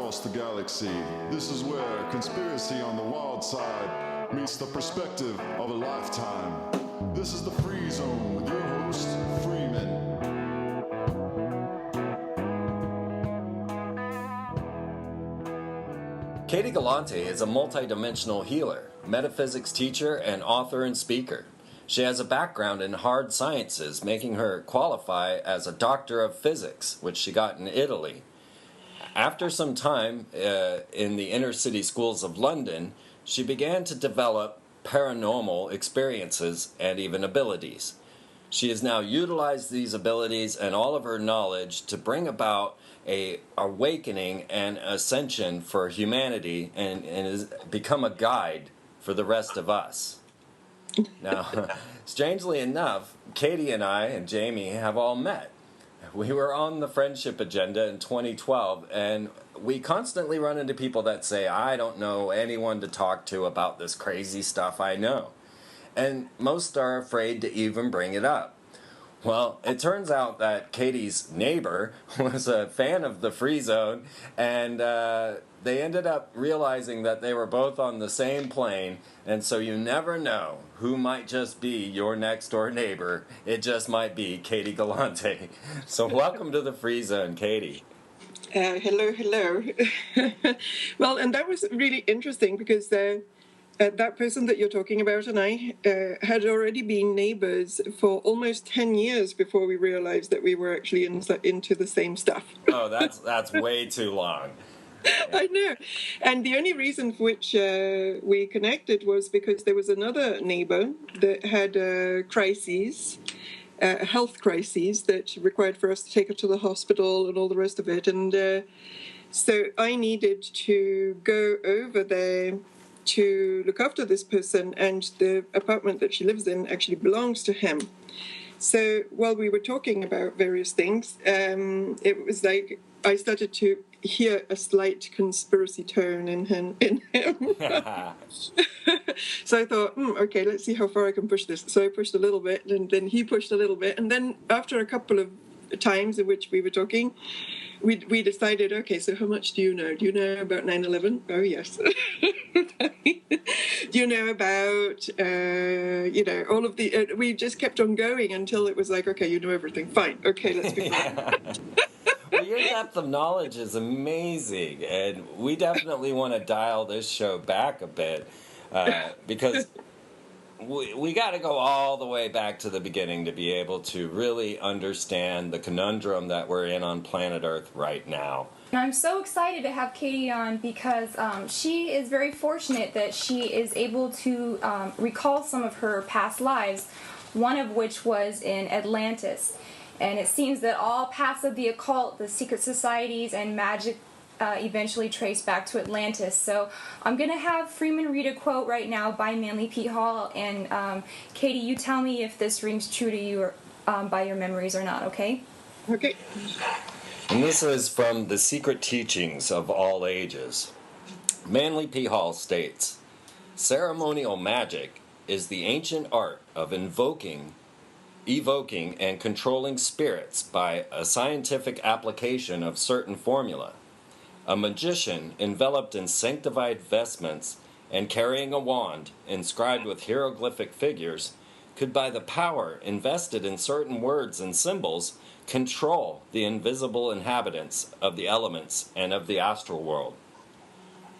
across the galaxy. This is where conspiracy on the wild side meets the perspective of a lifetime. This is the Free Zone with your host, Freeman. Katie Galante is a multidimensional healer, metaphysics teacher, and author and speaker. She has a background in hard sciences, making her qualify as a doctor of physics, which she got in Italy. After some time in the inner city schools of London, she began to develop paranormal experiences and even abilities. She has now utilized these abilities and all of her knowledge to bring about a awakening and ascension for humanity and has become a guide for the rest of us. Now, strangely enough, Katie and I and Jamie have all met. We were on the friendship agenda in 2012, and we constantly run into people that say, I don't know anyone to talk to about this crazy stuff I know. And most are afraid to even bring it up. Well, it turns out that Katie's neighbor was a fan of the Free Zone, and they ended up realizing that they were both on the same plane, and so you never know who might just be your next door neighbor. It just might be Katie Galante. So welcome to the Free Zone, Katie. Hello. Well, and that was really interesting because that person that you're talking about and I had already been neighbors for almost 10 years before we realized that we were actually into the same stuff. Oh, that's way too long. Yeah. I know. And the only reason for which we connected was because there was another neighbor that had health crises that required for us to take her to the hospital and all the rest of it. And so I needed to go over there to look after this person, and the apartment that she lives in actually belongs to him. So while we were talking about various things, it was like I started to hear a slight conspiracy tone in him. So I thought, okay, let's see how far I can push this. So I pushed a little bit, and then he pushed a little bit. And then after a couple of times in which we were talking, we decided, okay, so how much do you know? Do you know about 9/11? Oh, yes. Do you know about, all of the... we just kept on going until it was like, okay, you know everything. Fine. Okay, let's be friends. Well, your depth of knowledge is amazing, and we definitely want to dial this show back a bit because we got to go all the way back to the beginning to be able to really understand the conundrum that we're in on planet Earth right now. And I'm so excited to have Katie on because she is very fortunate that she is able to recall some of her past lives, one of which was in Atlantis. And it seems that all paths of the occult, the secret societies, and magic eventually trace back to Atlantis. So I'm going to have Freeman read a quote right now by Manly P. Hall. And Katie, you tell me if this rings true to you or, by your memories or not, okay? Okay. And this is from The Secret Teachings of All Ages. Manly P. Hall states, ceremonial magic is the ancient art of evoking and controlling spirits by a scientific application of certain formula. A magician enveloped in sanctified vestments and carrying a wand inscribed with hieroglyphic figures could, by the power invested in certain words and symbols, control the invisible inhabitants of the elements and of the astral world.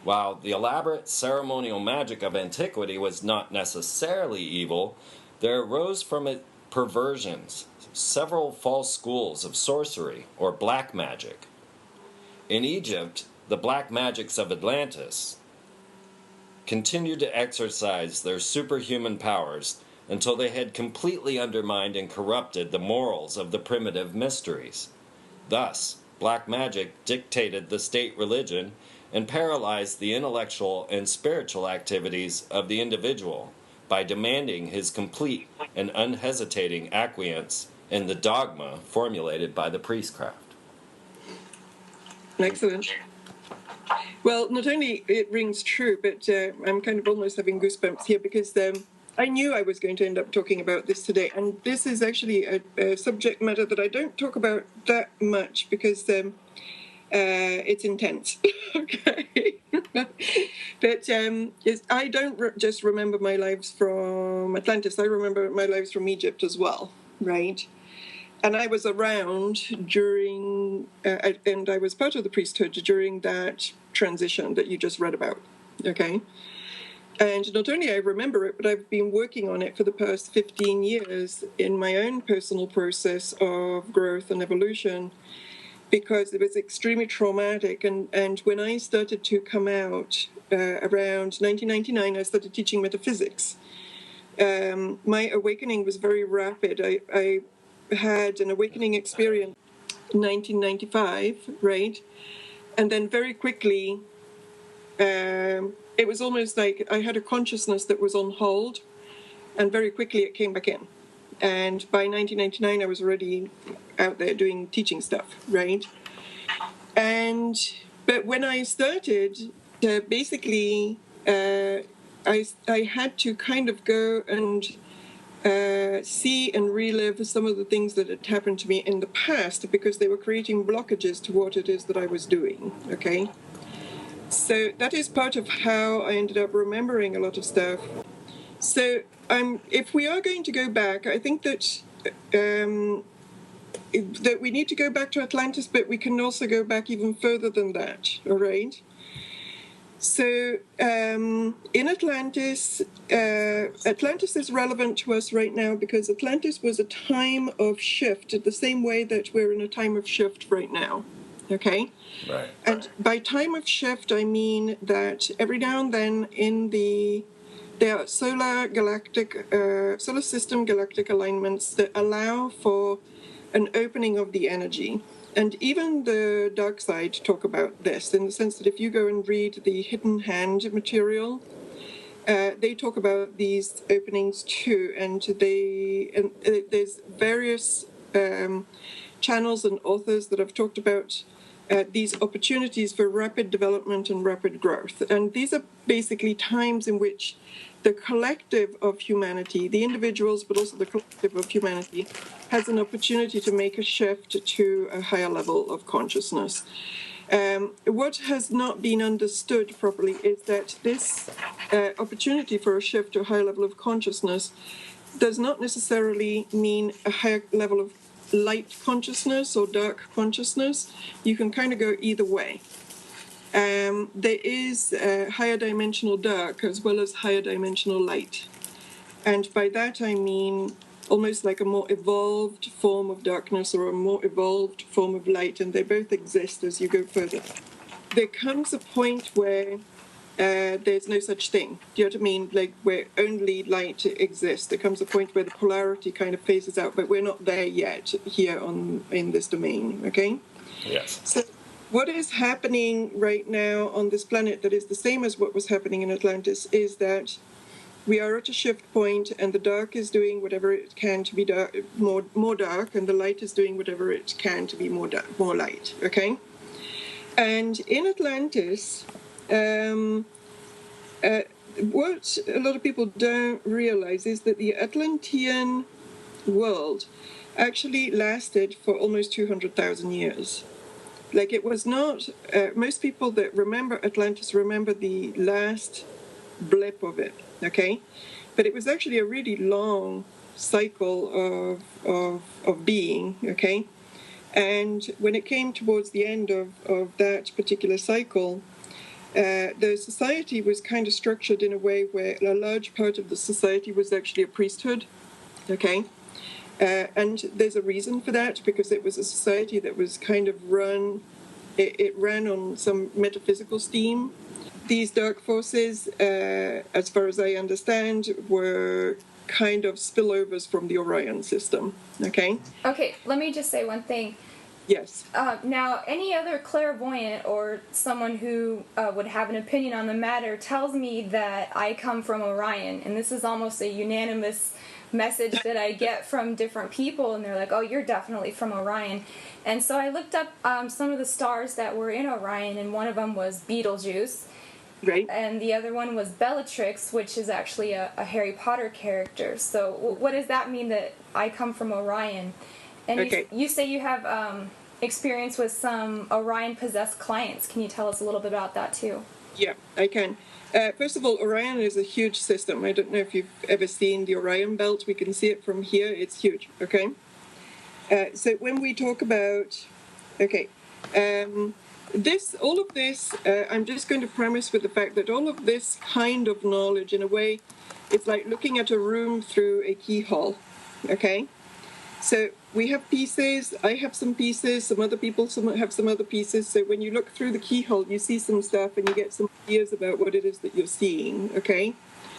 While the elaborate ceremonial magic of antiquity was not necessarily evil, there arose from it perversions, several false schools of sorcery or black magic. In Egypt, the black magics of Atlantis continued to exercise their superhuman powers until they had completely undermined and corrupted the morals of the primitive mysteries. Thus, black magic dictated the state religion and paralyzed the intellectual and spiritual activities of the individual by demanding his complete and unhesitating acquiescence in the dogma formulated by the priestcraft. Excellent. Well, not only it rings true, but I'm kind of almost having goosebumps here because I knew I was going to end up talking about this today. And this is actually a subject matter that I don't talk about that much because It's intense. Okay. But I don't just remember my lives from Atlantis. I remember my lives from Egypt as well, right? And I was around during, and I was part of the priesthood during that transition that you just read about, okay? And not only I remember it, but I've been working on it for the past 15 years in my own personal process of growth and evolution, because it was extremely traumatic. And when I started to come out around 1999, I started teaching metaphysics. My awakening was very rapid. I had an awakening experience in 1995, right? And then very quickly, it was almost like I had a consciousness that was on hold, and very quickly it came back in. And by 1999, I was already out there doing teaching stuff, right? But when I started, basically, I had to kind of go and see and relive some of the things that had happened to me in the past, because they were creating blockages to what it is that I was doing, okay? So that is part of how I ended up remembering a lot of stuff. So if we are going to go back, I think that that we need to go back to Atlantis, but we can also go back even further than that, all right? So in Atlantis, Atlantis is relevant to us right now because Atlantis was a time of shift, the same way that we're in a time of shift right now, okay? Right. And by time of shift, I mean that every now and then there are solar system galactic alignments that allow for an opening of the energy. And even the dark side talk about this, in the sense that if you go and read the Hidden Hand material, they talk about these openings too. And there's various channels and authors that have talked about these opportunities for rapid development and rapid growth. And these are basically times in which the collective of humanity, the individuals, but also the collective of humanity, has an opportunity to make a shift to a higher level of consciousness. What has not been understood properly is that this opportunity for a shift to a higher level of consciousness does not necessarily mean a higher level of light consciousness or dark consciousness. You can kind of go either way. There is higher dimensional dark as well as higher dimensional light. And by that I mean almost like a more evolved form of darkness or a more evolved form of light, and they both exist as you go further. There comes a point where there's no such thing. Do you know what I mean? Like where only light exists. There comes a point where the polarity kind of phases out, but we're not there yet here in this domain, okay? Yes. So what is happening right now on this planet that is the same as what was happening in Atlantis is that we are at a shift point, and the dark is doing whatever it can to be dark, more dark, and the light is doing whatever it can to be more light, okay? And in Atlantis, what a lot of people don't realize is that the Atlantean world actually lasted for almost 200,000 years. Like it was not, most people that remember Atlantis remember the last blip of it, okay? But it was actually a really long cycle of being, okay? And when it came towards the end of that particular cycle, the society was kind of structured in a way where a large part of the society was actually a priesthood, okay? And there's a reason for that, because it was a society that was kind of it ran on some metaphysical steam. These dark forces, as far as I understand, were kind of spillovers from the Orion system, okay? Okay, let me just say one thing. Yes. Now, any other clairvoyant or someone who would have an opinion on the matter tells me that I come from Orion, and this is almost a unanimous message that I get from different people, and they're like, oh, you're definitely from Orion. And so I looked up some of the stars that were in Orion, and one of them was Betelgeuse. Right. And the other one was Bellatrix, which is actually a Harry Potter character. So what does that mean that I come from Orion? And okay. you say you have experience with some Orion-possessed clients. Can you tell us a little bit about that, too? Yeah, I can. First of all, Orion is a huge system. I don't know if you've ever seen the Orion belt. We can see it from here. It's huge, okay? So when we talk about, all of this, I'm just going to premise with the fact that all of this kind of knowledge, in a way, it's like looking at a room through a keyhole, okay? So we have pieces, I have some pieces, some other people have some other pieces. So when you look through the keyhole, you see some stuff and you get some ideas about what it is that you're seeing, okay?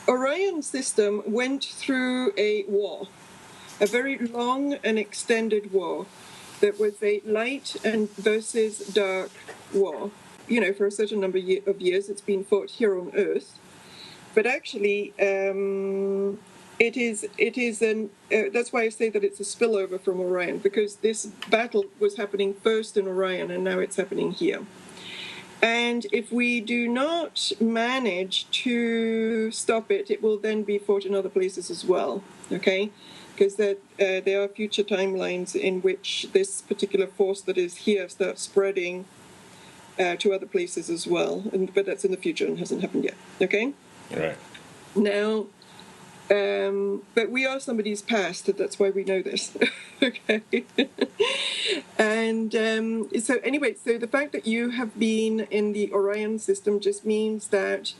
Orion's system went through a war, a very long and extended war that was a light and versus dark war. You know, for a certain number of years, it's been fought here on Earth. But actually, that's why I say that it's a spillover from Orion, because this battle was happening first in Orion and now it's happening here. And if we do not manage to stop it, it will then be fought in other places as well, okay? Because there are future timelines in which this particular force that is here starts spreading to other places as well. But that's in the future and hasn't happened yet, okay? Right. Now, but we are somebody's past, that's why we know this, okay? And so anyway, so the fact that you have been in the Orion system just means that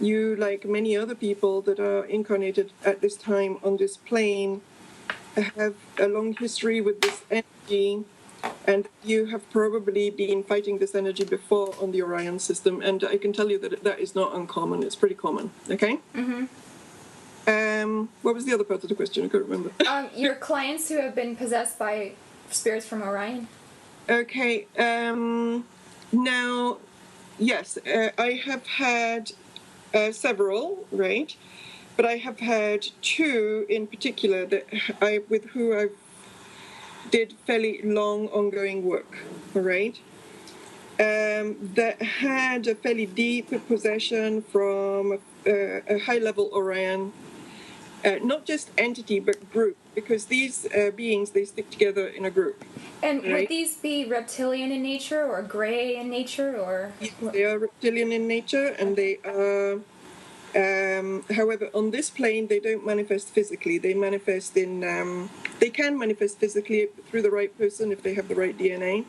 you, like many other people that are incarnated at this time on this plane, have a long history with this energy, and you have probably been fighting this energy before on the Orion system, and I can tell you that that is not uncommon. It's pretty common, okay? Mm-hmm. What was the other part of the question? I can't remember. Your clients who have been possessed by spirits from Orion. Okay. Now, yes, I have had several, right? But I have had two in particular with who I did fairly long ongoing work, all right? That had a fairly deep possession from a high-level Orion, not just entity, but group, because these beings, they stick together in a group. And right? would these be reptilian in nature or gray in nature, or? Yes, they are reptilian in nature, and they are... however, on this plane, they don't manifest physically. They manifest in... they can manifest physically through the right person if they have the right DNA.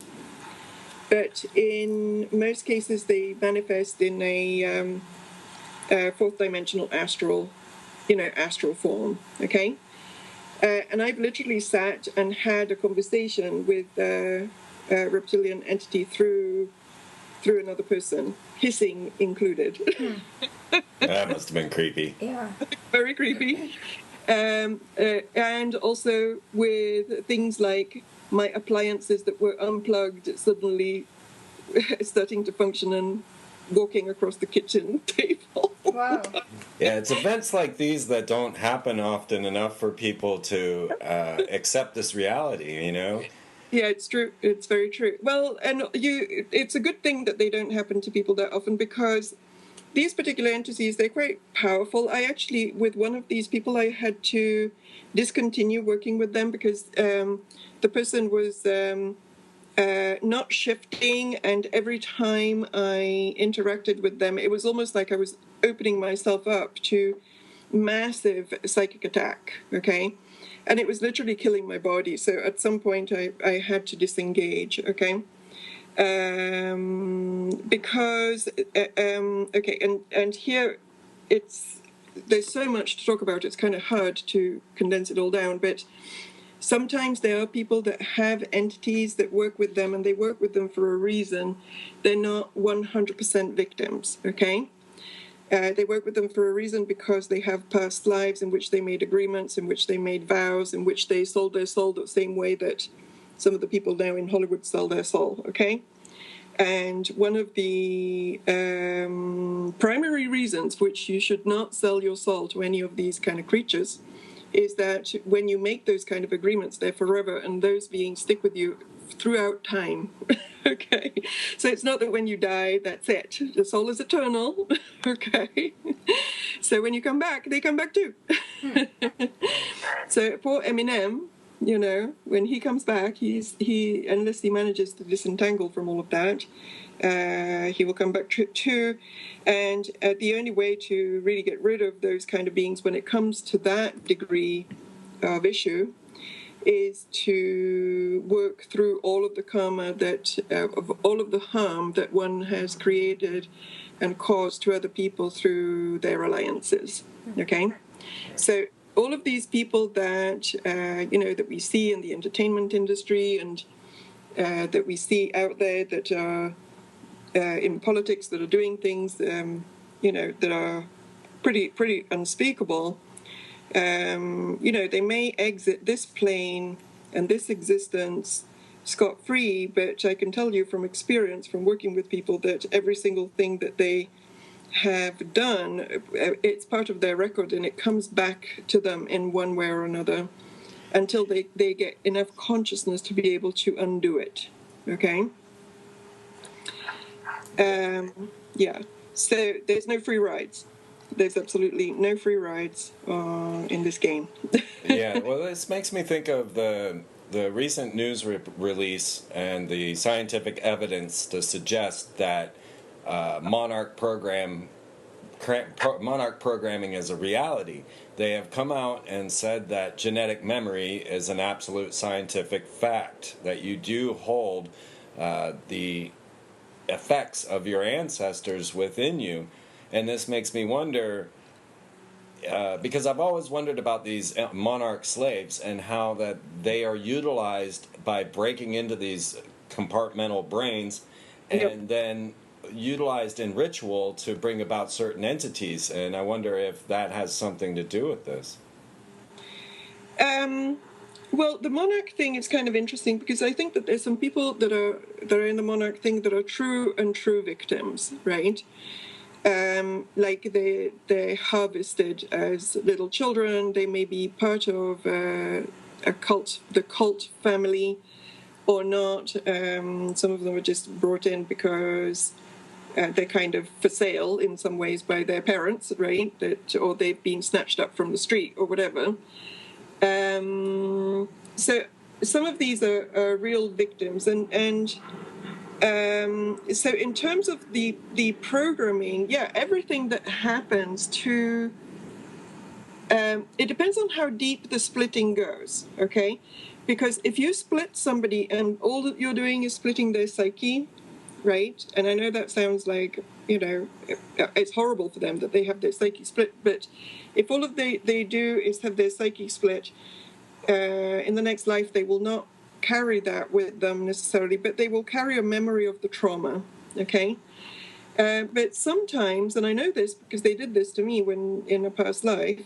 But in most cases, they manifest in a fourth-dimensional astral form, okay? And I've literally sat and had a conversation with a reptilian entity through another person, hissing included. That must have been creepy. Yeah. Very creepy. And also with things like my appliances that were unplugged suddenly starting to function and walking across the kitchen table. Wow. Yeah, it's events like these that don't happen often enough for people to accept this reality, you know? Yeah, it's true. It's very true. Well, and it's a good thing that they don't happen to people that often, because these particular entities, they're quite powerful. I actually, with one of these people, I had to discontinue working with them because the person was not shifting, and every time I interacted with them, it was almost like I was opening myself up to massive psychic attack, okay? And it was literally killing my body. So at some point, I had to disengage, okay? Because, okay, and here there's so much to talk about, it's kind of hard to condense it all down, but sometimes there are people that have entities that work with them, and they work with them for a reason. They're not 100% victims, okay? They work with them for a reason because they have past lives in which they made agreements, in which they made vows, in which they sold their soul the same way that some of the people now in Hollywood sell their soul, okay? And one of the primary reasons which you should not sell your soul to any of these kind of creatures is that when you make those kind of agreements, they're forever, and those beings stick with you throughout time. Okay, so it's not that when you die, that's it. The soul is eternal. Okay, so when you come back, they come back too. So poor Eminem, When he comes back, unless he manages to disentangle from all of that, he will come back too. And the only way to really get rid of those kind of beings when it comes to that degree of issue is to work through all of the karma of all of the harm that one has created and caused to other people through their alliances. Okay? So all of these people that that we see in the entertainment industry and that we see out there that are in politics, that are doing things that are pretty unspeakable. They may exit this plane and this existence scot-free, but I can tell you from experience, from working with people, that every single thing that they have done, it's part of their record, and it comes back to them in one way or another until they get enough consciousness to be able to undo it. Okay? So there's no free rides. There's absolutely no free rides in this game. Yeah, well, this makes me think of the recent news release and the scientific evidence to suggest that monarch programming is a reality. They have come out and said that genetic memory is an absolute scientific fact, that you do hold the effects of your ancestors within you. And this makes me wonder, because I've always wondered about these monarch slaves and how that they are utilized by breaking into these compartmental brains and then utilized in ritual to bring about certain entities. And I wonder if that has something to do with this. Well, the monarch thing is kind of interesting because I think that there's some people that are in the monarch thing that are true victims, right? Like they're harvested as little children. They may be part of the cult family, or not. Some of them are just brought in because they're kind of for sale in some ways by their parents, right? Or they've been snatched up from the street or whatever. So some of these are real victims, and so in terms of the programming, everything that happens to it depends on how deep the splitting goes, okay? Because if you split somebody and all that you're doing is splitting their psyche, right? And I know that sounds like, it's horrible for them that they have their psyche split, but if all of they do is have their psyche split, in the next life they will not carry that with them necessarily, but they will carry a memory of the trauma, okay? But sometimes, and I know this because they did this to me when in a past life,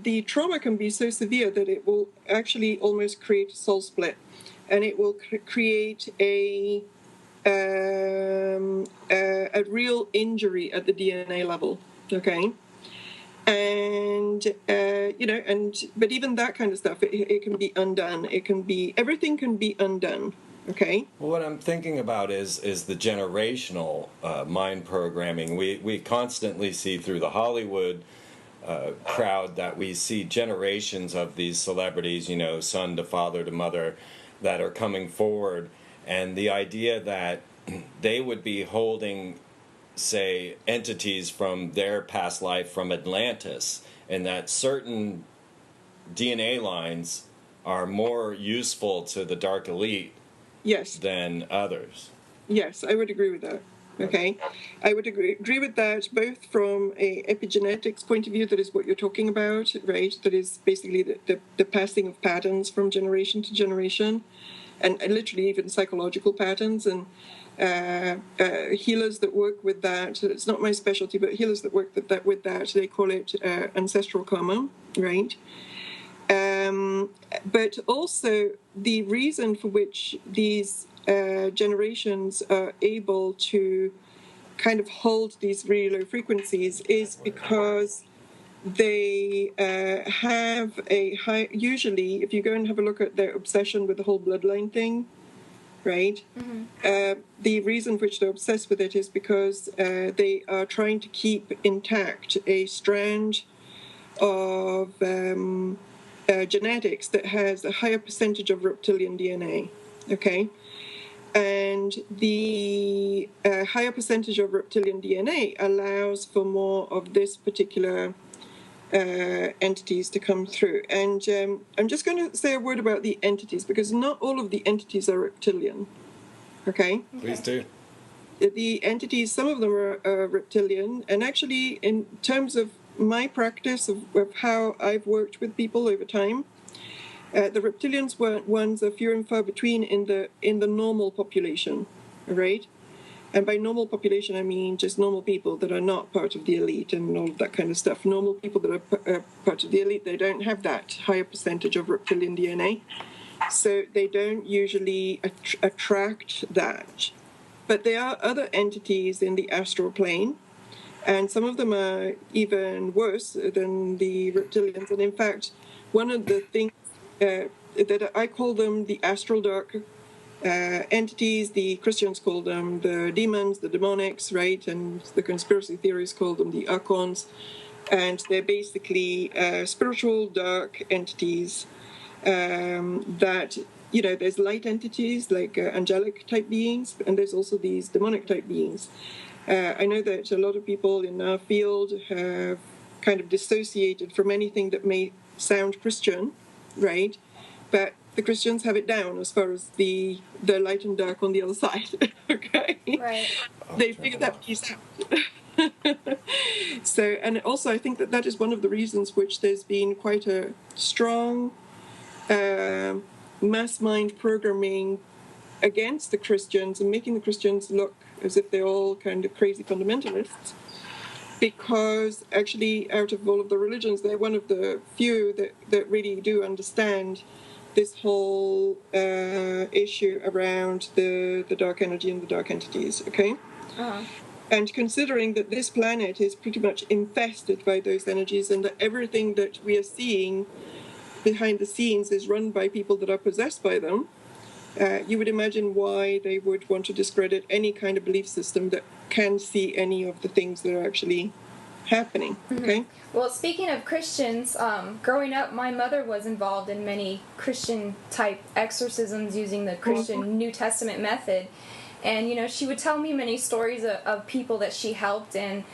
the trauma can be so severe that it will actually almost create a soul split, and it will create a real injury at the DNA level, okay? And but even that kind of stuff, it can be undone. Everything can be undone. Okay. Well, what I'm thinking about is the generational mind programming. We constantly see through the Hollywood crowd that we see generations of these celebrities, son to father to mother, that are coming forward, and the idea that they would be holding, say, entities from their past life from Atlantis, and that certain DNA lines are more useful to the dark elite than others. Yes, I would agree with that. Okay, I would agree with that, both from a epigenetics point of view, that is what you're talking about, right? That is basically the passing of patterns from generation to generation, and literally even psychological patterns, and healers that work with that. It's not my specialty, but healers that work with that, they call it ancestral karma, right? But also the reason for which these generations are able to kind of hold these really low frequencies is because they have a high, usually if you go and have a look at their obsession with the whole bloodline thing, right? Mm-hmm. The reason for which they're obsessed with it is because they are trying to keep intact a strand of genetics that has a higher percentage of reptilian DNA, okay? And the higher percentage of reptilian DNA allows for more of this particular entities to come through. And I'm just going to say a word about the entities, because not all of the entities are reptilian, okay? Please do. The entities, some of them are reptilian, and actually in terms of my practice of how I've worked with people over time, the reptilians ones are few and far between in the normal population, right? And by normal population, I mean just normal people that are not part of the elite and all of that kind of stuff. Normal people that are part of the elite, they don't have that higher percentage of reptilian DNA, so they don't usually attract that. But there are other entities in the astral plane, and some of them are even worse than the reptilians. And in fact, one of the things that I call them the astral dark entities, the Christians call them the demons, the demonics, right? And the conspiracy theories call them the archons. And they're basically spiritual dark entities that, you know, there's light entities like angelic type beings, and there's also these demonic type beings. I know that a lot of people in our field have kind of dissociated from anything that may sound Christian, right? But the Christians have it down as far as the light and dark on the other side, okay? Right. They figured that piece out. So, and also I think that is one of the reasons which there's been quite a strong mass mind programming against the Christians and making the Christians look as if they're all kind of crazy fundamentalists, because actually out of all of the religions, they're one of the few that really do understand this whole issue around the dark energy and the dark entities, okay? Uh-huh. And considering that this planet is pretty much infested by those energies, and that everything that we are seeing behind the scenes is run by people that are possessed by them, you would imagine why they would want to discredit any kind of belief system that can see any of the things that are actually happening, okay? Well, speaking of Christians, growing up, my mother was involved in many Christian-type exorcisms using the Christian New Testament method. And, you know, she would tell me many stories of people that she helped and,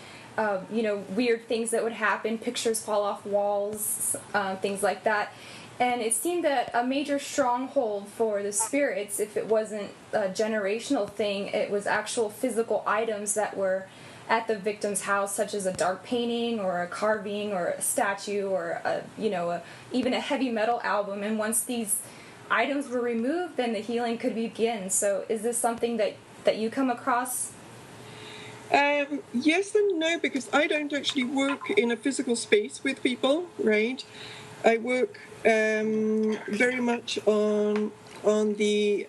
you know, weird things that would happen, pictures fall off walls, things like that. And it seemed that a major stronghold for the spirits, if it wasn't a generational thing, it was actual physical items that were at the victim's house, such as a dark painting or a carving or a statue or even a heavy metal album. And once these items were removed, then the healing could begin. So is this something that you come across? Yes and no, because I don't actually work in a physical space with people, right? I work very much on the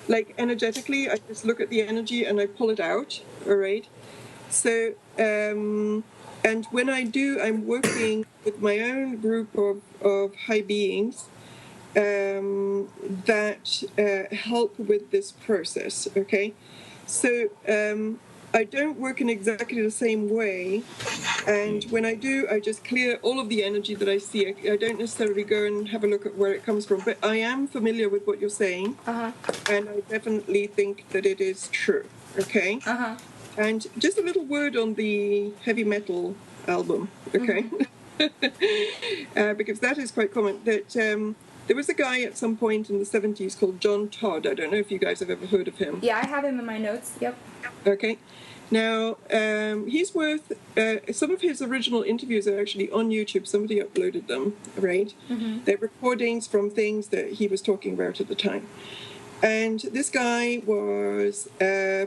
like energetically. I just look at the energy and I pull it out, all right? So, and when I do, I'm working with my own group of high beings that help with this process, okay? So I don't work in exactly the same way, and when I do, I just clear all of the energy that I see. I don't necessarily go and have a look at where it comes from, but I am familiar with what you're saying, and I definitely think that it is true, okay? And just a little word on the heavy metal album, okay? Because that is quite common. That there was a guy at some point in the 70s called John Todd. I don't know if you guys have ever heard of him. Yeah, I have him in my notes. Yep. Okay. Now, he's worth... some of his original interviews are actually on YouTube. Somebody uploaded them, right? They're recordings from things that he was talking about at the time. And this guy was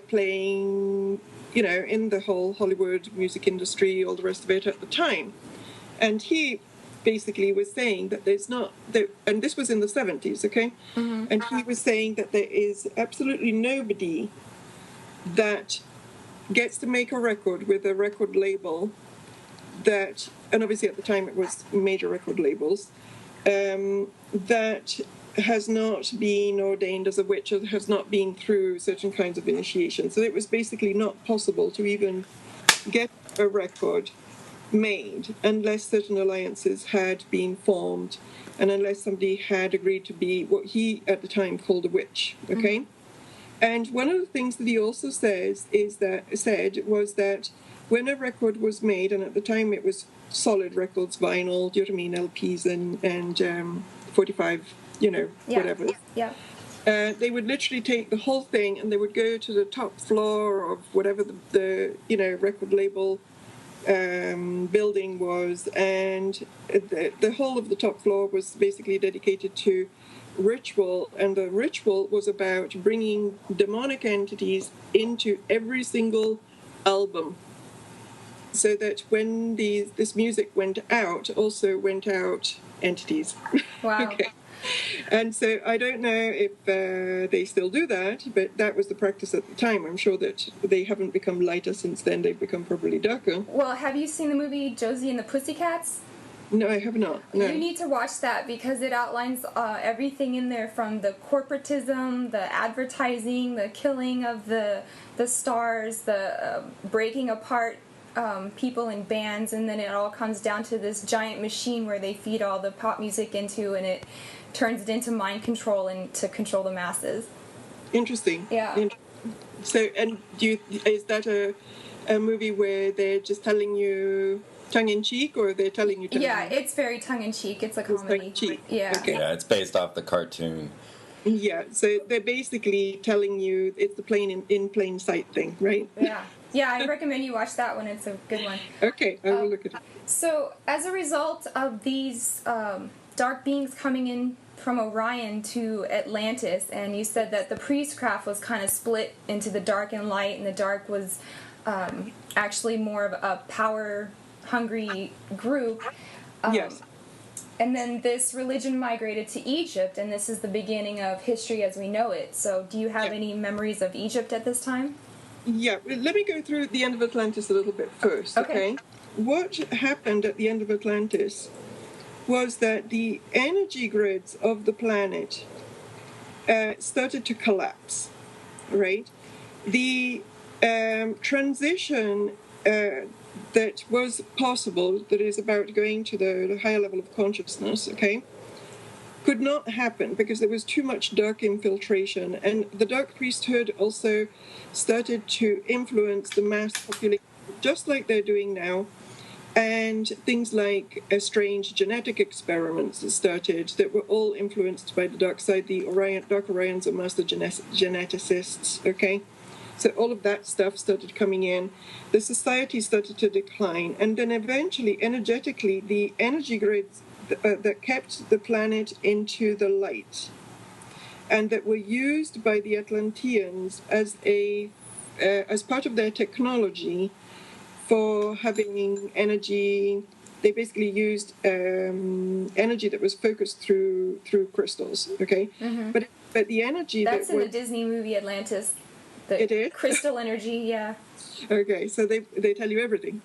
playing, you know, in the whole Hollywood music industry, all the rest of it at the time. And he basically was saying that there's not, and this was in the 70s, okay? And he was saying that there is absolutely nobody that gets to make a record with a record label that, and obviously at the time it was major record labels, that has not been ordained as a witch or has not been through certain kinds of initiation. So it was basically not possible to even get a record made unless certain alliances had been formed and unless somebody had agreed to be what he at the time called a witch, okay? Mm-hmm. And one of the things that he also said was that when a record was made, and at the time it was solid records, vinyl, do you know what I mean, LPs and 45, whatever. Yeah. They would literally take the whole thing and they would go to the top floor of whatever the record label building was, and the whole of the top floor was basically dedicated to ritual, and the ritual was about bringing demonic entities into every single album, so that when this music went out, also went out entities. Wow. Okay. And so I don't know if they still do that, but that was the practice at the time. I'm sure that they haven't become lighter since then. They've become probably darker. Well, have you seen the movie Josie and the Pussycats? No, I have not. No. You need to watch that because it outlines everything in there, from the corporatism, the advertising, the killing of the stars, the breaking apart people in bands, and then it all comes down to this giant machine where they feed all the pop music into, and it turns it into mind control and to control the masses. Interesting. Yeah. So, and is that a movie where they're just telling you tongue-in-cheek, or they're telling you Yeah, it's very tongue-in-cheek. It's a comedy. Tongue-in-cheek. Yeah. Okay. Yeah, it's based off the cartoon. Yeah, so they're basically telling you it's the in plain sight thing, right? Yeah. Yeah, I recommend you watch that one. It's a good one. Okay, I will look at it. So, as a result of these dark beings coming in from Orion to Atlantis, and you said that the priestcraft was kind of split into the dark and light, and the dark was actually more of a power-hungry group. Yes. And then this religion migrated to Egypt, and this is the beginning of history as we know it. So, do you have any memories of Egypt at this time? Yeah, let me go through the end of Atlantis a little bit first, okay? What happened at the end of Atlantis was that the energy grids of the planet started to collapse, right? The transition that was possible, that is about going to the higher level of consciousness, okay, could not happen because there was too much dark infiltration, and the dark priesthood also started to influence the mass population just like they're doing now, and things like strange genetic experiments that started that were all influenced by the dark side. The Dark Orions are master geneticists, okay? So all of that stuff started coming in. The society started to decline, and then eventually, energetically, the energy grids that kept the planet into the light and that were used by the Atlanteans as part of their technology for having energy. They basically used energy that was focused through crystals, okay? Mm-hmm. But the energy that's in the Disney movie Atlantis. It is? Crystal energy, yeah. Okay, so they tell you everything.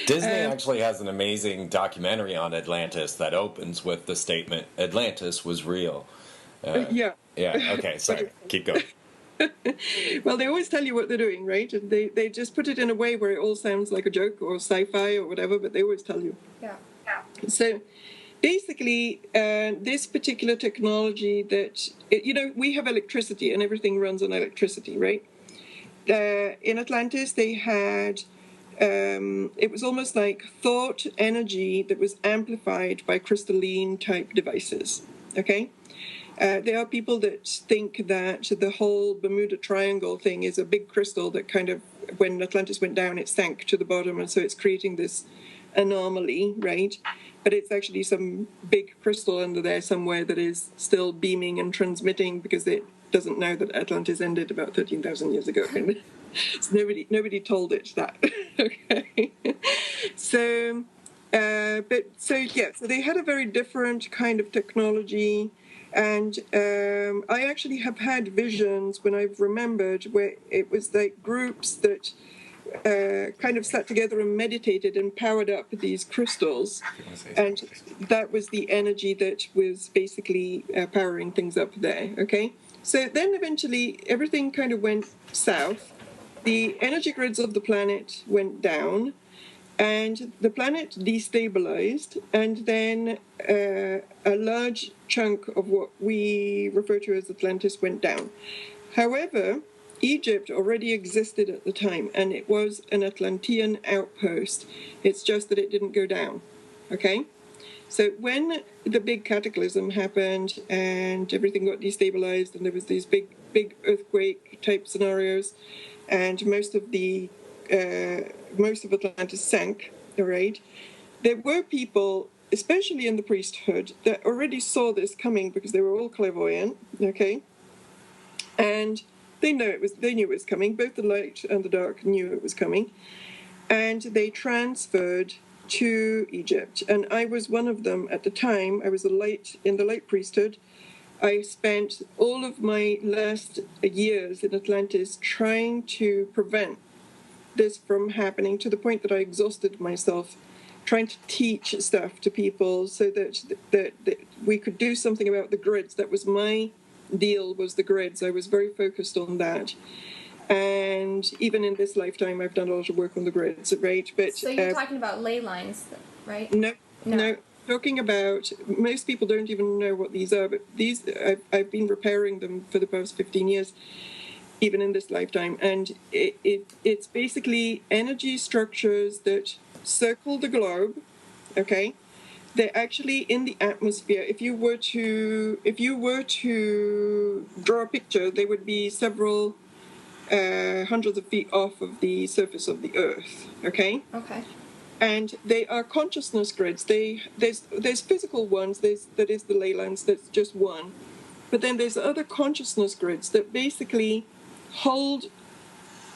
Disney actually has an amazing documentary on Atlantis that opens with the statement, Atlantis was real. Yeah. Yeah, okay, sorry. Keep going. Well, they always tell you what they're doing, right? And they just put it in a way where it all sounds like a joke or sci-fi or whatever, but they always tell you. Yeah. So basically, this particular technology that, we have electricity and everything runs on electricity, right? In Atlantis, they had, it was almost like thought energy that was amplified by crystalline type devices, okay? There are people that think that the whole Bermuda Triangle thing is a big crystal that kind of, when Atlantis went down, it sank to the bottom, and so it's creating this anomaly, right? But it's actually some big crystal under there somewhere that is still beaming and transmitting because it doesn't know that Atlantis ended about 13,000 years ago. So nobody told it that. Okay. So they had a very different kind of technology. And I actually have had visions when I've remembered where it was like groups that kind of sat together and meditated and powered up these crystals. And that was the energy that was basically powering things up there, okay? So then eventually everything kind of went south. The energy grids of the planet went down. And the planet destabilized, and then a large chunk of what we refer to as Atlantis went down. However, Egypt already existed at the time, and it was an Atlantean outpost. It's just that it didn't go down. Okay? So when the big cataclysm happened and everything got destabilized, and there was these big earthquake type scenarios, and most of Atlantis sank, all right, there were people, especially in the priesthood, that already saw this coming because they were all clairvoyant, okay, and they knew it was coming. Both the light and the dark knew it was coming, and they transferred to Egypt. And I was one of them at the time. I was in the light priesthood. I spent all of my last years in Atlantis trying to prevent this from happening, to the point that I exhausted myself trying to teach stuff to people so that we could do something about the grids. That was my deal, was the grids. I was very focused on that. And even in this lifetime, I've done a lot of work on the grids, right? But so you're talking about ley lines, right? No. Talking about, most people don't even know what these are, but these, I've been repairing them for the past 15 years, even in this lifetime. And it's basically energy structures that circle the globe, okay? They're actually in the atmosphere. If you were to draw a picture, they would be several hundreds of feet off of the surface of the Earth, okay? Okay. And they are consciousness grids. There's physical ones. That is the ley lines. That's just one. But then there's other consciousness grids that basically hold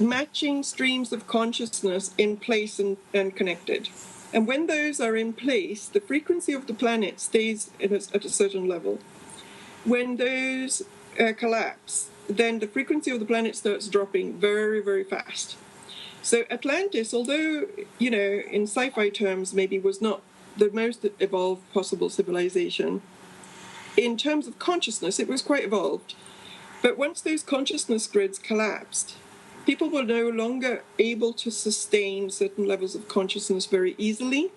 matching streams of consciousness in place and connected. And when those are in place, the frequency of the planet stays at a certain level. When those collapse, then the frequency of the planet starts dropping very, very fast. So Atlantis, although, in sci-fi terms, maybe was not the most evolved possible civilization, in terms of consciousness, it was quite evolved. But once those consciousness grids collapsed, people were no longer able to sustain certain levels of consciousness very easily.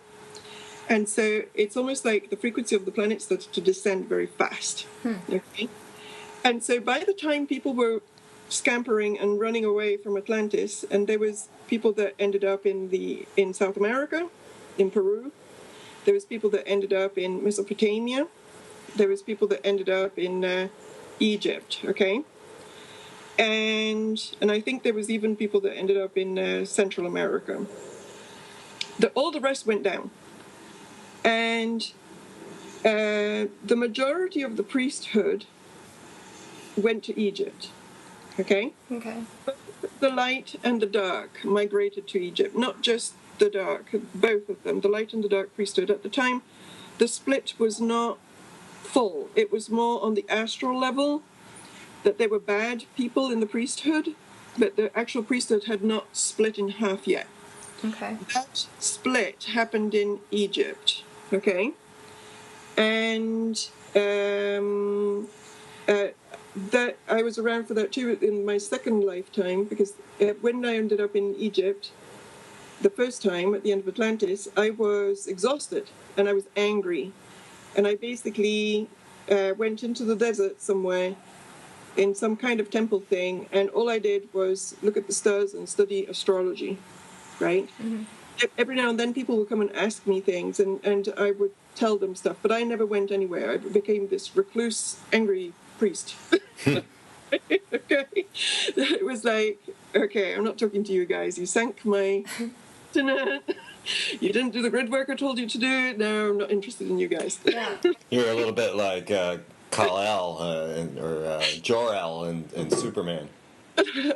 And so it's almost like the frequency of the planet started to descend very fast. Okay? And so by the time people were scampering and running away from Atlantis, and there was people that ended up in South America, in Peru, there was people that ended up in Mesopotamia, there was people that ended up in Egypt, okay? And I think there was even people that ended up in Central America. All the rest went down. And the majority of the priesthood went to Egypt, okay? Okay. But the light and the dark migrated to Egypt, not just the dark, both of them, the light and the dark priesthood. At the time, the split was not full. It was more on the astral level, that there were bad people in the priesthood, but the actual priesthood had not split in half yet. Okay. That split happened in Egypt, okay? And that I was around for that too in my second lifetime, because when I ended up in Egypt the first time at the end of Atlantis, I was exhausted and I was angry. And I basically went into the desert somewhere in some kind of temple thing, and all I did was look at the stars and study astrology, right? Mm-hmm. Every now and then people would come and ask me things, and I would tell them stuff, but I never went anywhere. I became this recluse, angry priest. Okay. It was like, okay, I'm not talking to you guys. You sank my dinner. You didn't do the grid work I told you to do. No, I'm not interested in you guys. Yeah. You're a little bit like Kal-El or Jor-El in Superman.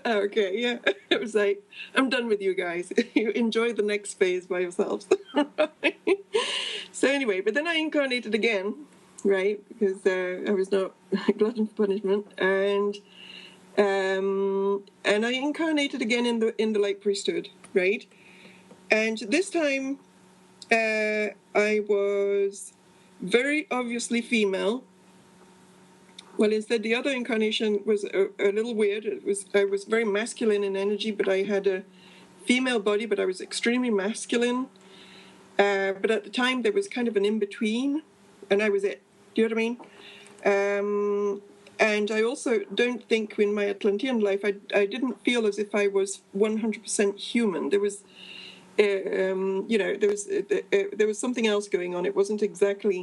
Okay, yeah. It was like, I'm done with you guys. You enjoy the next phase by yourselves. So anyway, but then I incarnated again, right? Because I was not glutton for punishment, and I incarnated again in the light priesthood, right? And this time, I was very obviously female. Well, instead, the other incarnation was a little weird. I was very masculine in energy, but I had a female body, but I was extremely masculine. But at the time, there was kind of an in-between, and I was it. Do you know what I mean? And I also don't think in my Atlantean life, I didn't feel as if I was 100% human. There was, there was something else going on. It wasn't exactly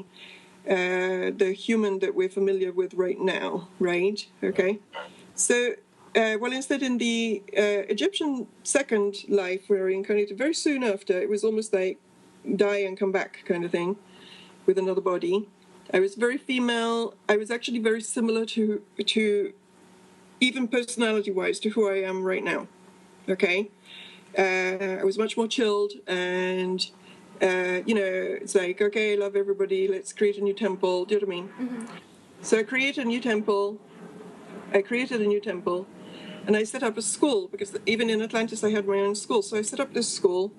the human that we're familiar with right now, right? Okay. So, instead in the Egyptian second life, where I reincarnated very soon after, it was almost like die and come back kind of thing with another body. I was very female. I was actually very similar to even personality-wise, to who I am right now. Okay? I was much more chilled, and, it's like, okay, love everybody, let's create a new temple. Do you know what I mean? Mm-hmm. So I created a new temple, and I set up a school, because even in Atlantis I had my own school. So I set up this school,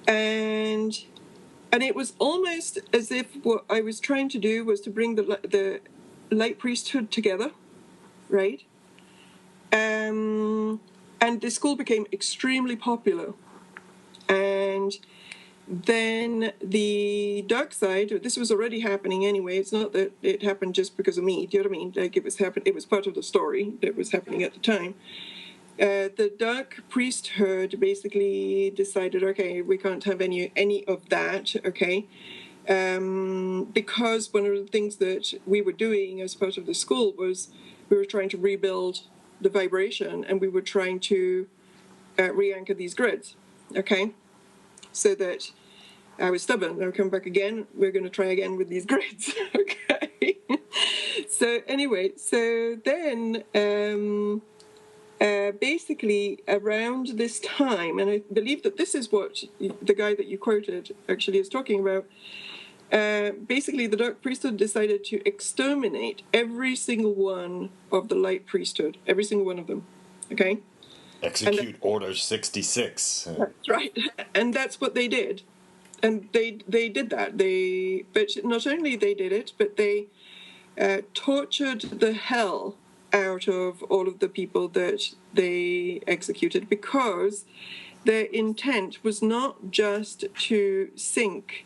and it was almost as if what I was trying to do was to bring the light priesthood together, right? And the school became extremely popular. And then the dark side, this was already happening anyway. It's not that it happened just because of me. Do you know what I mean? Like it was part of the story that was happening at the time. The dark priesthood basically decided, okay, we can't have any of that, okay? Because one of the things that we were doing as part of the school was we were trying to rebuild the vibration, and we were trying to re-anchor these grids, okay? So that I was stubborn. I'll come back again. We're going to try again with these grids, okay? So anyway, so then... basically around this time, and I believe that this is what the guy that you quoted actually is talking about, basically the dark priesthood decided to exterminate every single one of the light priesthood, every single one of them, okay? Execute Order 66. That's right, and that's what they did. And they did that. But not only they did it, but they tortured the hell out of all of the people that they executed, because their intent was not just to sink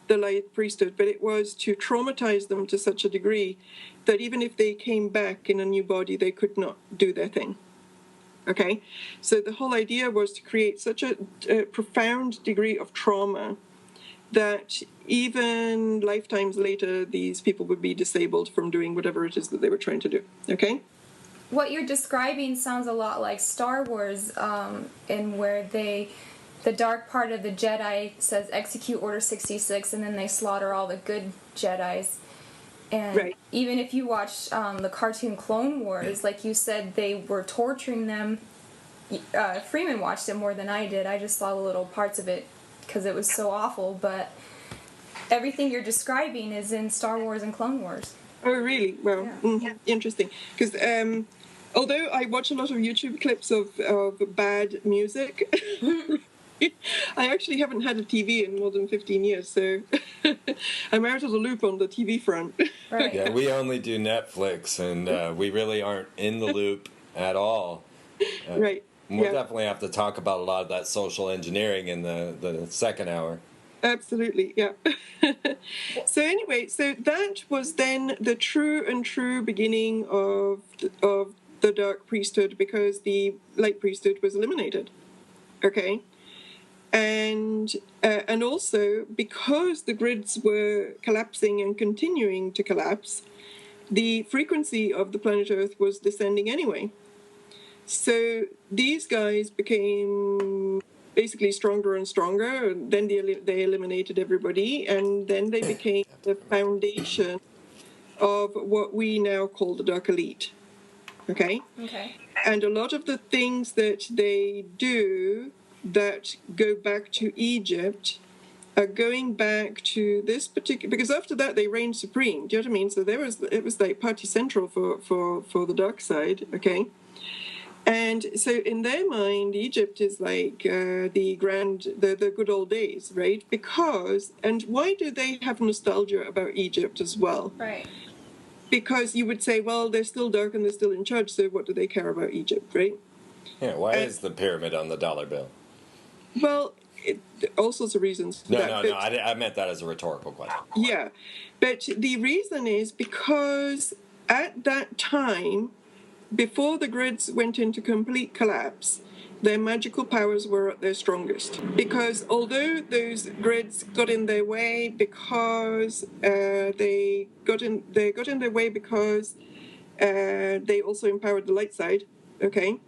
the light priesthood, but it was to traumatize them to such a degree that even if they came back in a new body, they could not do their thing. Okay? So the whole idea was to create such a profound degree of trauma that even lifetimes later, these people would be disabled from doing whatever it is that they were trying to do. Okay? What you're describing sounds a lot like Star Wars, in where the dark part of the Jedi says execute Order 66, and then they slaughter all the good Jedis. And right. Even if you watch the cartoon Clone Wars, like you said, they were torturing them. Freeman watched it more than I did. I just saw the little parts of it because it was so awful, but everything you're describing is in Star Wars and Clone Wars. Oh, really? Well, yeah. Interesting. Because although I watch a lot of YouTube clips of bad music, I actually haven't had a TV in more than 15 years, so I'm out of the loop on the TV front. Right. Yeah, we only do Netflix, and we really aren't in the loop at all. Right. We'll definitely have to talk about a lot of that social engineering in the second hour. Absolutely, yeah. So anyway, so that was then the true beginning of the dark priesthood, because the light priesthood was eliminated. Okay, and also because the grids were collapsing and continuing to collapse, the frequency of the planet Earth was descending anyway. So these guys became basically stronger and stronger, and then they eliminated everybody, and then they became the foundation of what we now call the Dark Elite. Okay? Okay. And a lot of the things that they do that go back to Egypt are going back to this particular, because after that they reigned supreme. Do you know what I mean? So it was like party central for the dark side. Okay. And so in their mind, Egypt is like the good old days, right? Because, and why do they have nostalgia about Egypt as well? Right. Because you would say, well, they're still dark and they're still in charge, so what do they care about Egypt, right? Yeah, why is the pyramid on the dollar bill? Well, all sorts of reasons for that. No, I meant that as a rhetorical question. Yeah, but the reason is because at that time, before the grids went into complete collapse, their magical powers were at their strongest. Because although those grids got in their way because they got in their way because they also empowered the light side, okay?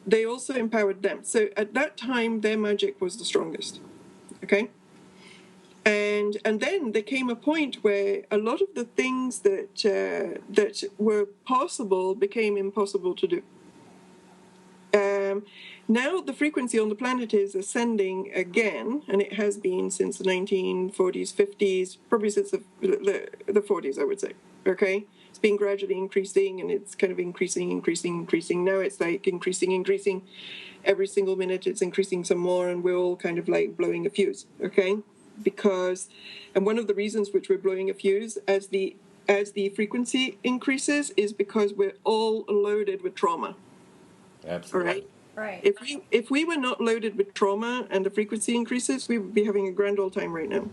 They also empowered them. So at that time, their magic was the strongest, okay? And then there came a point where a lot of the things that were possible became impossible to do. Now the frequency on the planet is ascending again, and it has been since the 1940s, 50s, probably since the 40s, I would say. Okay, it's been gradually increasing, and it's kind of increasing. Now it's like increasing. Every single minute it's increasing some more, and we're all kind of like blowing a fuse. Okay, and one of the reasons which we're blowing a fuse as the frequency increases is because we're all loaded with trauma. Absolutely. All right. Right. If we were not loaded with trauma and the frequency increases, we would be having a grand old time right now.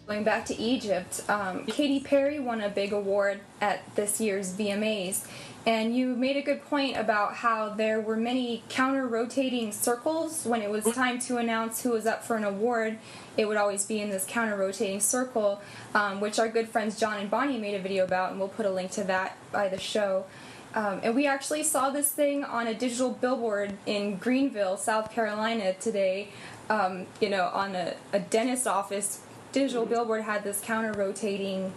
Going back to Egypt, Katy Perry won a big award at this year's VMAs, and you made a good point about how there were many counter-rotating circles. When it was time to announce who was up for an award, it would always be in this counter-rotating circle, which our good friends John and Bonnie made a video about, and we'll put a link to that by the show. And we actually saw this thing on a digital billboard in Greenville, South Carolina today. On a dentist office, digital billboard had this counter-rotating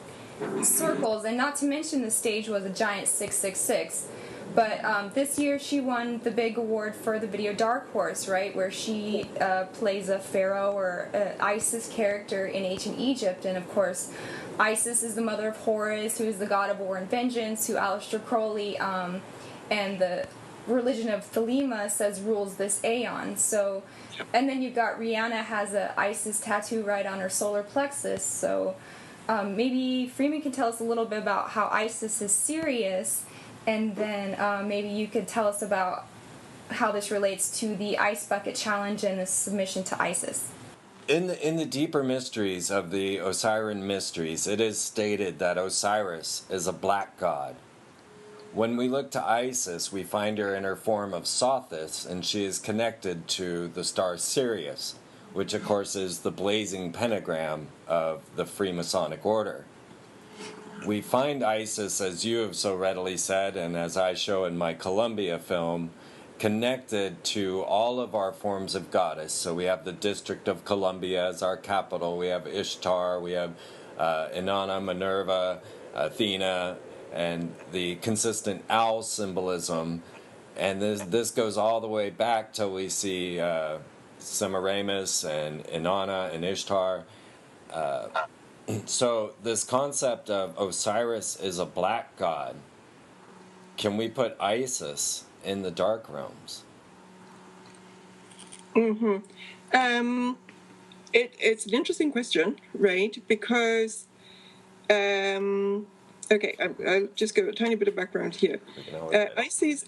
circles, and not to mention the stage was a giant 666. But this year she won the big award for the video Dark Horse, right, where she plays a pharaoh or Isis character in ancient Egypt. And of course, Isis is the mother of Horus, who is the god of war and vengeance, who Aleister Crowley and the religion of Thelema says rules this aeon. So, and then you've got Rihanna has a Isis tattoo right on her solar plexus. So maybe Freeman can tell us a little bit about how Isis is serious, and then maybe you could tell us about how this relates to the Ice Bucket Challenge and the submission to Isis. In the deeper mysteries of the Osirian mysteries, it is stated that Osiris is a black god. When we look to Isis, we find her in her form of Sothis, and she is connected to the star Sirius, which of course is the blazing pentagram of the Freemasonic order. We find Isis, as you have so readily said, and as I show in my Columbia film, connected to all of our forms of goddess. So we have the District of Columbia as our capital, we have Ishtar, we have Inanna, Minerva, Athena, and the consistent owl symbolism. And this goes all the way back till we see Semiramis and Inanna and Ishtar. So this concept of Osiris is a black god. Can we put Isis in the dark realms? It's an interesting question, right? Because, okay, I'll just give a tiny bit of background here. Isis,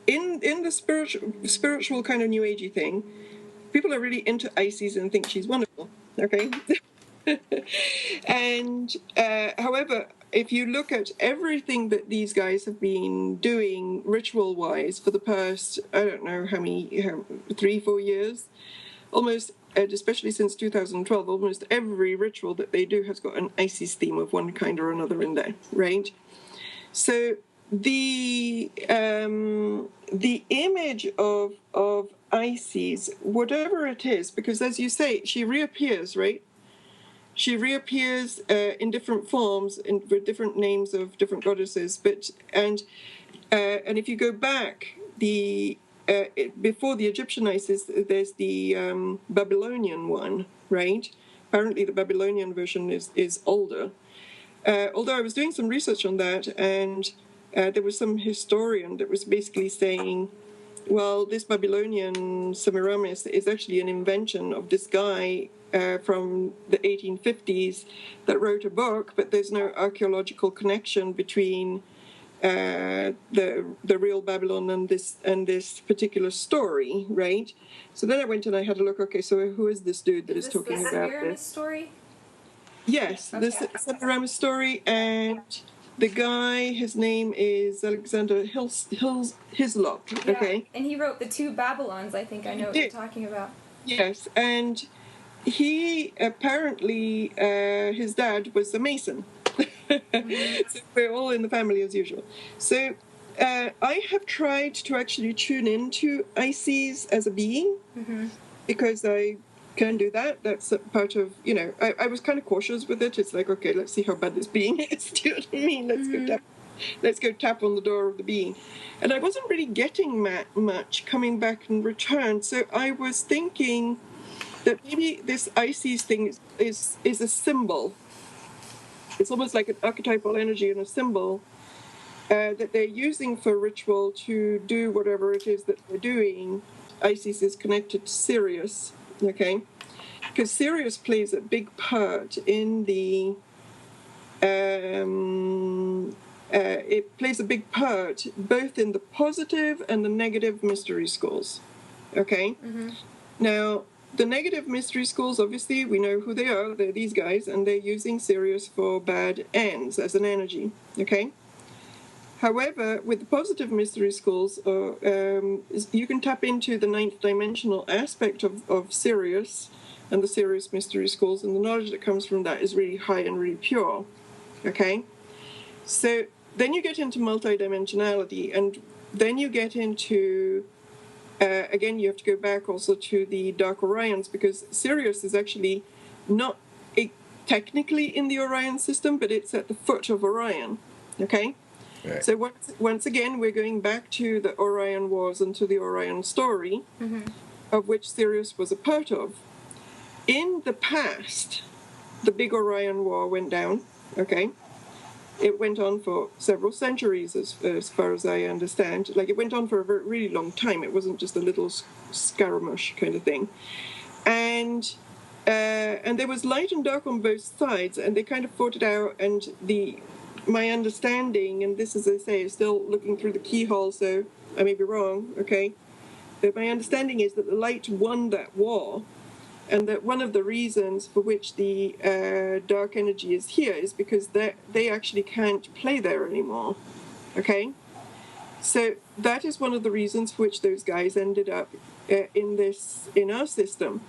in the spiritual kind of New Agey thing, people are really into Isis and think she's wonderful, okay? And however, if you look at everything that these guys have been doing ritual-wise for the past, I don't know how many, 3-4 years, almost, especially since 2012, almost every ritual that they do has got an Isis theme of one kind or another in there, right? So the image of Isis, whatever it is, because as you say, she reappears, right? She reappears in different forms with different names of different goddesses. And if you go back, before the Egyptian Isis, there's the Babylonian one, right? Apparently, the Babylonian version is older. Although I was doing some research on that, and there was some historian that was basically saying, well, this Babylonian Semiramis is actually an invention of this guy from the 1850s that wrote a book, but there's no archaeological connection between the real Babylon and this particular story, right? So then I went and I had a look. Okay, so who is this dude that is talking about this? Semiramis story? Yes, okay. The Semiramis story, and the guy, his name is Alexander Hislop. Yeah, okay, and he wrote the two Babylons. I think I know what you're talking about. Yes, and he apparently his dad was a Mason. So we're all in the family as usual. So I have tried to actually tune into Isis as a being, because I can do that. That's a part of, I was kind of cautious with it. It's like, okay, let's see how bad this being is. Do you know what I mean? Let's go tap on the door of the being. And I wasn't really getting much coming back in return. So I was thinking that maybe this Isis thing is a symbol. It's almost like an archetypal energy and a symbol that they're using for ritual to do whatever it is that they're doing. Isis is connected to Sirius, okay? Because Sirius plays a big part in the... it plays a big part both in the positive and the negative mystery schools, okay? Now, the negative mystery schools, obviously, we know who they are. They're these guys, and they're using Sirius for bad ends as an energy, okay? However, with the positive mystery schools, you can tap into the ninth dimensional aspect of Sirius and the Sirius mystery schools, and the knowledge that comes from that is really high and really pure, okay? So then you get into multidimensionality, and then you get into again, you have to go back also to the Dark Orions, because Sirius is actually not technically in the Orion system, but it's at the foot of Orion. Okay? Right. So once again, we're going back to the Orion Wars and to the Orion story, of which Sirius was a part of. In the past, the big Orion War went down. Okay? It went on for several centuries, as far as I understand. Like, it went on for a really long time. It wasn't just a little skirmish kind of thing. And there was light and dark on both sides, and they kind of fought it out. And my understanding, and this, as I say, is still looking through the keyhole, so I may be wrong, okay? But my understanding is that the light won that war, and that one of the reasons for which the dark energy is here is because they actually can't play there anymore, okay? So that is one of the reasons for which those guys ended up in our system,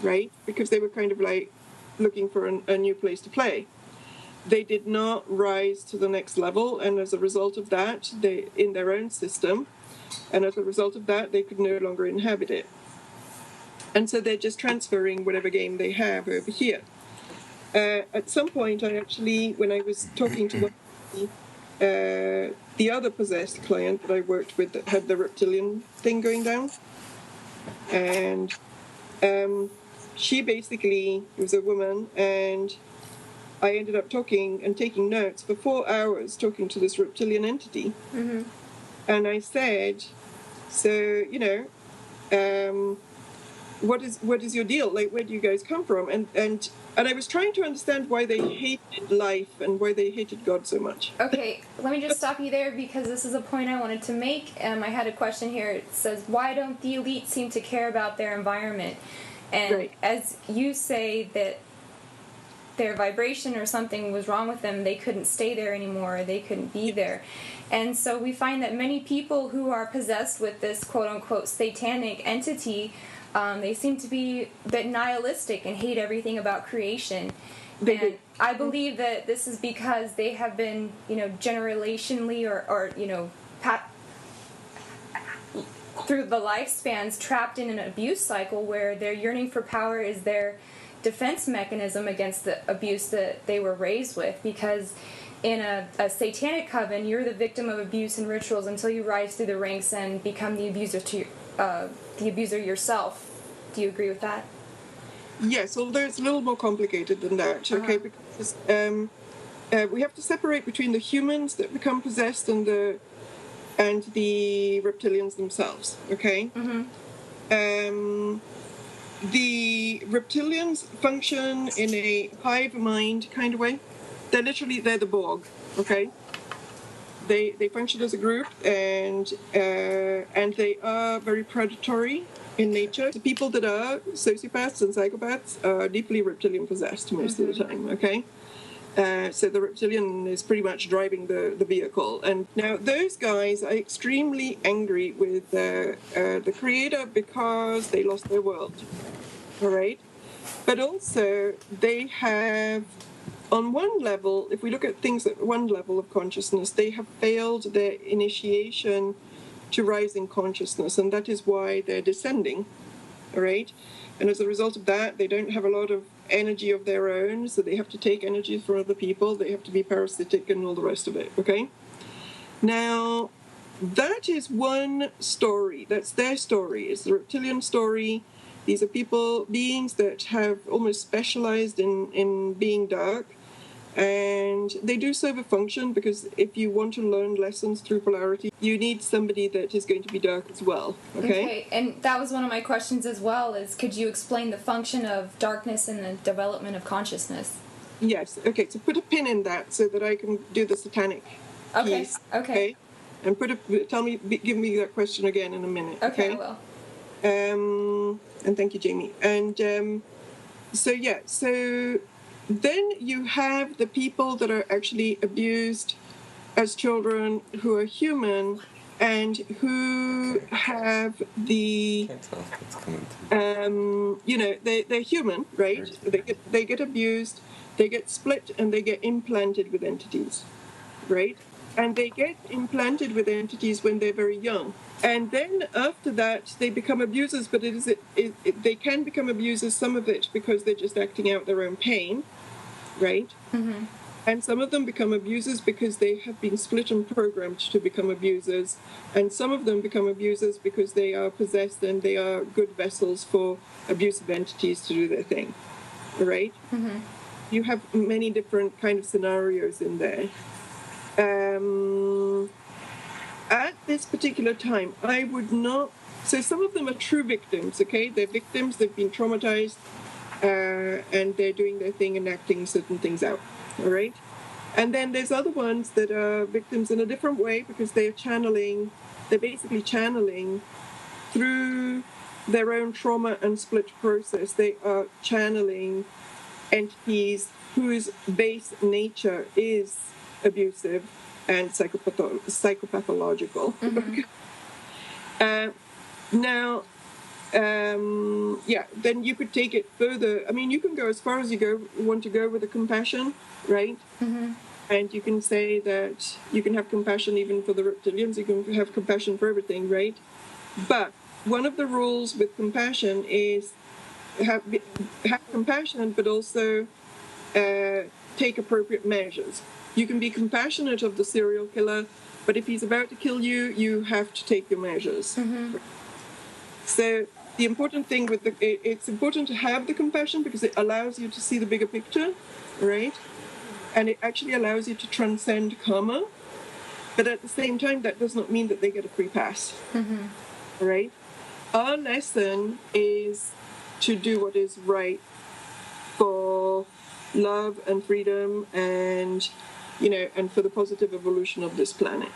right? Because they were kind of like looking for a new place to play. They did not rise to the next level, and as a result of that, they in their own system, and as a result of that, they could no longer inhabit it. And so they're just transferring whatever game they have over here. At some point, I actually, when I was talking to the other possessed client that I worked with that had the reptilian thing going down, and she basically was a woman, and I ended up talking and taking notes for 4 hours talking to this reptilian entity. And I said, so, you know, what is your deal? Like, where do you guys come from? And I was trying to understand why they hated life and why they hated God so much. Okay, let me just stop you there, because this is a point I wanted to make. I had a question here. It says, why don't the elite seem to care about their environment? And Right. as you say that their vibration or something was wrong with them, they couldn't stay there anymore, they couldn't be there. And so we find that many people who are possessed with this quote-unquote satanic entity, they seem to be a bit nihilistic and hate everything about creation. And I believe that this is because they have been, you know, generationally or you know, through the lifespans trapped in an abuse cycle where their yearning for power is their defense mechanism against the abuse that they were raised with. Because in a satanic coven, you're the victim of abuse and rituals until you rise through the ranks and become the abuser yourself. Do you agree with that? Yes, although it's a little more complicated than that, okay? Because we have to separate between the humans that become possessed and the reptilians themselves, okay? The reptilians function in a hive mind kind of way. They're the Borg, okay? They function as a group, and they are very predatory in nature. The people that are sociopaths and psychopaths are deeply reptilian possessed most of the time, okay? So the reptilian is pretty much driving the vehicle. And now those guys are extremely angry with the creator because they lost their world, all right? But also they have, on one level, if we look at things at one level of consciousness, they have failed their initiation to rise in consciousness, and that is why they're descending, all right? And as a result of that, they don't have a lot of energy of their own, so they have to take energy from other people, they have to be parasitic and all the rest of it, okay? Now, that is one story. That's their story. It's the reptilian story. These are beings that have almost specialized in being dark, and they do serve a function, because if you want to learn lessons through polarity, you need somebody that is going to be dark as well, okay? And that was one of my questions as well, is could you explain the function of darkness in the development of consciousness? Yes, okay, so put a pin in that so that I can do the satanic piece. Okay. And give me that question again in a minute, okay? I will. And thank you, Jamie. And so then you have the people that are actually abused as children who are human and who have the, they're human, right? They get abused, they get split, and they get implanted with entities, right? and they get implanted with entities when they're very young. And then after that, they become abusers, but they can become abusers, some of it, because they're just acting out their own pain, right? Mm-hmm. And some of them become abusers because they have been split and programmed to become abusers. And some of them become abusers because they are possessed and they are good vessels for abusive entities to do their thing, right? Mm-hmm. You have many different kind of scenarios in there. At this particular time, I would not... So some of them are true victims, okay? They're victims, they've been traumatized, and they're doing their thing and acting certain things out, all right? And then there's other ones that are victims in a different way because they're basically channeling through their own trauma and split process. They are channeling entities whose base nature is abusive and psychopathological. Mm-hmm. Now, then you could take it further. I mean, you can go as far as you want to go with the compassion, right? Mm-hmm. And you can say that you can have compassion even for the reptilians, you can have compassion for everything, right? But one of the rules with compassion is have compassion, but also take appropriate measures. You can be compassionate of the serial killer, but if he's about to kill you, you have to take your measures. Mm-hmm. So the important thing it's important to have the compassion because it allows you to see the bigger picture, right? And it actually allows you to transcend karma. But at the same time, that does not mean that they get a free pass, Mm-hmm. right? Our lesson is to do what is right for love and freedom and, and for the positive evolution of this planet,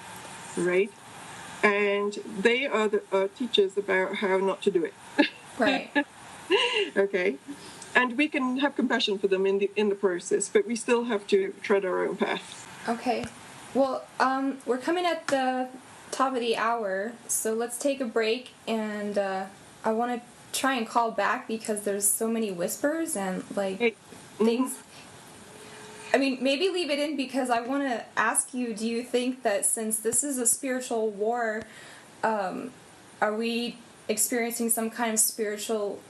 right? And they are the teachers about how not to do it. Right. Okay. And we can have compassion for them in the process, but we still have to tread our own path. Okay. Well, we're coming at the top of the hour, so let's take a break, and I want to try and call back because there's so many whispers and things. I mean, maybe leave it in because I want to ask you, do you think that since this is a spiritual war, are we experiencing some kind of spiritual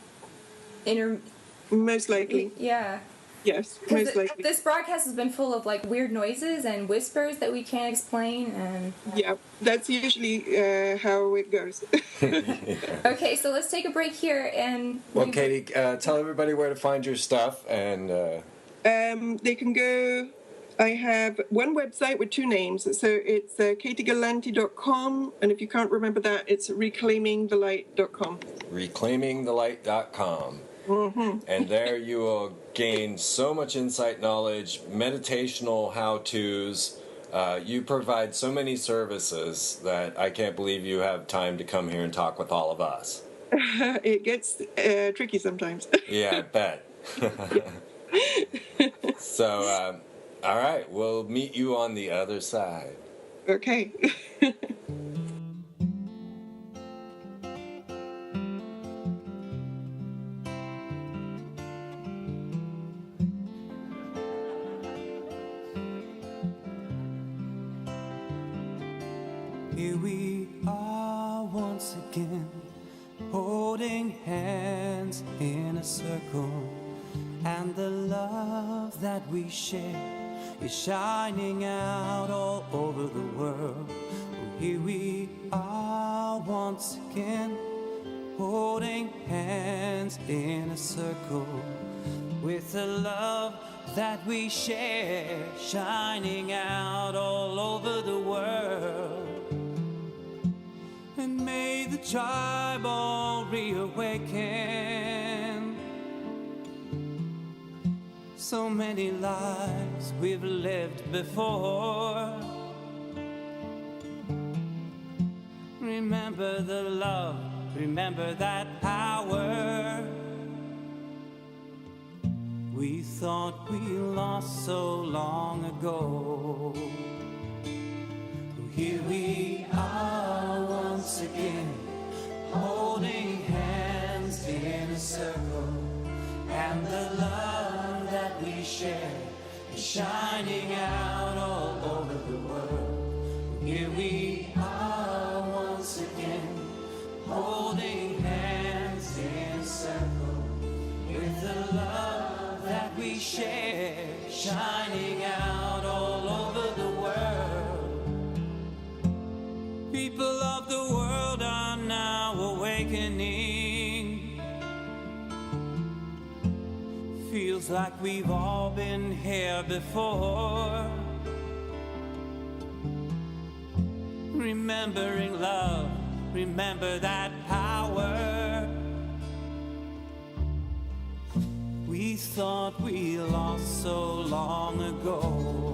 Most likely. Yeah. Yes, most likely. This broadcast has been full of weird noises and whispers that we can't explain, and yeah, that's usually how it goes. Okay, so let's take a break here and. Well, Katie, tell everybody where to find your stuff and. They can go. I have one website with two names, so it's katiegalanti.com, and if you can't remember that, it's reclaimingthelight.com. Reclaimingthelight.com. Mm-hmm. And there you will gain so much insight knowledge, meditational how-tos. You provide so many services that I can't believe you have time to come here and talk with all of us. It gets tricky sometimes. Yeah, I bet. So, all right, we'll meet you on the other side. Okay. Here we are once again, holding hands in a circle, and the love that we share is shining out all over the world. Here we are once again, holding hands in a circle, with the love that we share shining out all over the world. And may the tribe all reawaken. So many lives we've lived before. Remember the love, remember that power we thought we lost so long ago. Here we are once again, holding hands in a circle, and the love that we share is shining out all over the world. Here we are once again, holding hands in a circle, with the love that we share shining out all over the world. People of the world are now awakening. Feels like we've all been here before. Remembering love, remember that power we thought we lost so long ago.